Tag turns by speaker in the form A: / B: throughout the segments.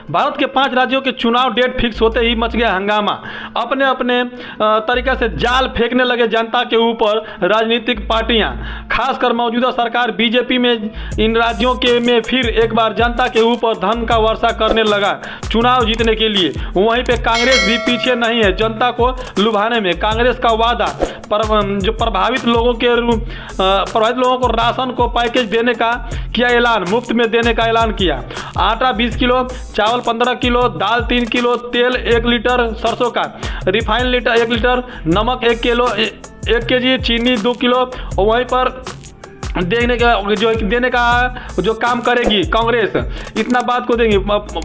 A: भारत के 5 राज्यों के चुनाव डेट फिक्स होते ही मच गया हंगामा। अपने अपने तरीके से जाल फेंकने लगे जनता के ऊपर राजनीतिक पार्टियां, खासकर मौजूदा सरकार बीजेपी में इन राज्यों के में फिर एक बार जनता के ऊपर धन का वर्षा करने लगा चुनाव जीतने के लिए। वहीं पे कांग्रेस भी पीछे नहीं है जनता को लुभाने में। कांग्रेस का वादा जो प्रभावित लोगों को राशन को पैकेज देने का किया ऐलान, मुफ्त में देने का ऐलान किया। आटा 20 किलो, चावल 15 किलो, दाल 3 किलो, तेल 1 लीटर सरसों का, रिफाइंड 1 लीटर, नमक 1 किलो 1 केजी, चीनी 2 किलो। और वहीं पर देने का जो काम करेगी कांग्रेस, इतना बात को देगी,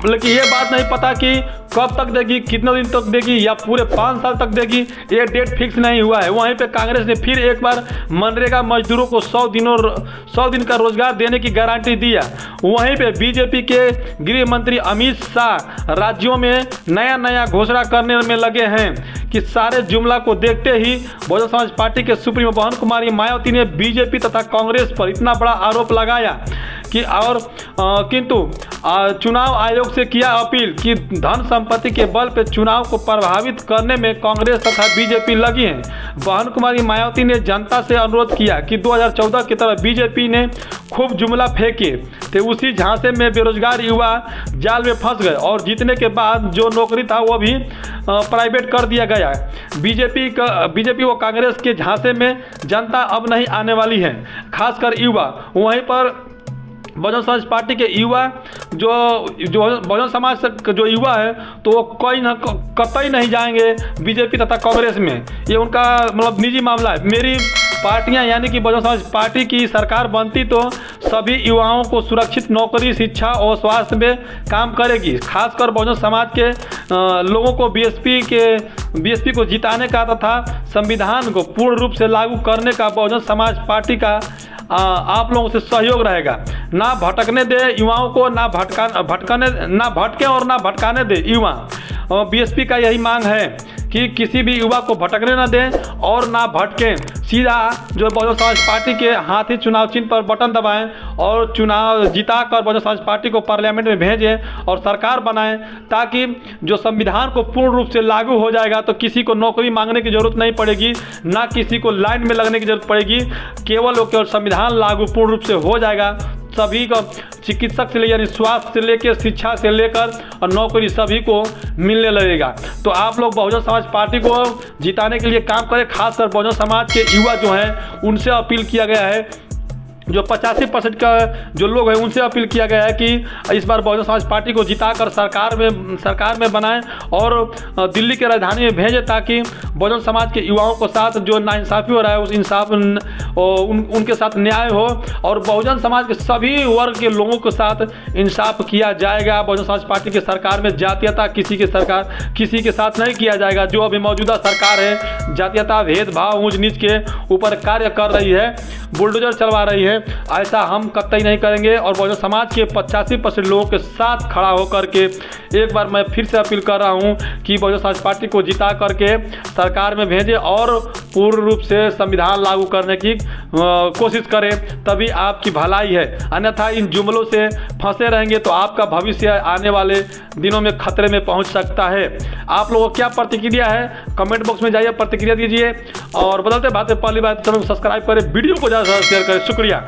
A: लेकिन ये बात नहीं पता कि कब तक देगी, कितने दिन तक देगी या पूरे 5 साल तक देगी, ये डेट फिक्स नहीं हुआ है। वहीं पे कांग्रेस ने फिर एक बार मनरेगा मजदूरों को 100 दिन का रोजगार देने की गारंटी दिया। वहीं पे बीजेपी के गृह मंत्री अमित शाह राज्यों में नया घोषणा करने में लगे हैं कि सारे जुमला को देखते ही बहुजन समाज पार्टी के सुप्रीमो बहन कुमारी मायावती ने बीजेपी तथा कांग्रेस पर इतना बड़ा आरोप लगाया कि किंतु चुनाव आयोग से किया अपील कि धन संपत्ति के बल पर चुनाव को प्रभावित करने में कांग्रेस तथा बीजेपी लगी है। बहन कुमारी मायावती ने जनता से अनुरोध किया कि 2014 की तरह बीजेपी ने खूब जुमला फेंके थे, उसी झांसे में बेरोजगार युवा जाल में फंस गए और जीतने के बाद जो नौकरी था वो भी प्राइवेट कर दिया गया। बीजेपी व कांग्रेस के झांसे में जनता अब नहीं आने वाली है, खासकर युवा। वहीं पर बहुजन समाज पार्टी के युवा जो बहुजन समाज से जो युवा है तो वो कतई नहीं जाएंगे बीजेपी तथा कांग्रेस में। ये उनका मतलब निजी मामला है। मेरी पार्टियां यानी कि बहुजन समाज पार्टी की सरकार बनती तो सभी युवाओं को सुरक्षित नौकरी, शिक्षा और स्वास्थ्य में काम करेगी। खासकर बहुजन समाज के लोगों को बीएसपी को जिताने का तथा संविधान को पूर्ण रूप से लागू करने का बहुजन समाज पार्टी का आप लोगों से सहयोग रहेगा। ना भटकने दे युवाओं को, ना भटके और ना भटकाने दे युवा। बीएसपी का यही मांग है कि किसी भी युवा को भटकने न दें और ना भटकें। सीधा जो बहुजन समाज पार्टी के हाथ ही चुनाव चिन्ह पर बटन दबाएं और चुनाव जिताकर बहुजन समाज पार्टी को पार्लियामेंट में भेजें और सरकार बनाएं, ताकि जो संविधान को पूर्ण रूप से लागू हो जाएगा तो किसी को नौकरी मांगने की जरूरत नहीं पड़ेगी, ना किसी को लाइन में लगने की जरूरत पड़ेगी। केवल संविधान लागू पूर्ण रूप से हो जाएगा, सभी को चिकित्सक से ले यानी स्वास्थ्य से लेकर शिक्षा से लेकर और नौकरी सभी को मिलने लगेगा। तो आप लोग बहुजन समाज पार्टी को जिताने के लिए काम करें। खासकर बहुजन समाज के युवा जो हैं उनसे अपील किया गया है, जो 85% का जो लोग हैं उनसे अपील किया गया है कि इस बार बहुजन समाज पार्टी को जिताकर सरकार में बनाएं और दिल्ली के राजधानी में भेजें, ताकि बहुजन समाज के युवाओं को साथ जो नाइंसाफ़ी हो रहा है उस इंसाफ उनके साथ न्याय हो और बहुजन समाज के सभी वर्ग के लोगों के साथ इंसाफ किया जाएगा। बहुजन समाज पार्टी की सरकार में जातीयता किसी के साथ नहीं किया जाएगा। जो अभी मौजूदा सरकार है जातीयता, भेदभाव, ऊंच नीच के ऊपर कार्य कर रही है, बुलडोजर चलवा रही है, ऐसा हम कतई नहीं करेंगे। और बहुजन समाज के 85% लोगों के साथ खड़ा होकर के एक बार मैं फिर से अपील कर रहा हूं कि बहुजन समाज पार्टी को जिता करके सरकार में भेजें और पूर्ण रूप से संविधान लागू करने की कोशिश करें, तभी आपकी भलाई है। अन्यथा इन जुमलों से फंसे रहेंगे तो आपका भविष्य आने वाले दिनों में खतरे में पहुंच सकता है। आप लोगों को क्या प्रतिक्रिया है कमेंट बॉक्स में जाइए, प्रतिक्रिया दीजिए और बदलते बातें पहली बार चैनल को सब्सक्राइब करें, वीडियो को ज़्यादा से ज़्यादा शेयर करें। शुक्रिया।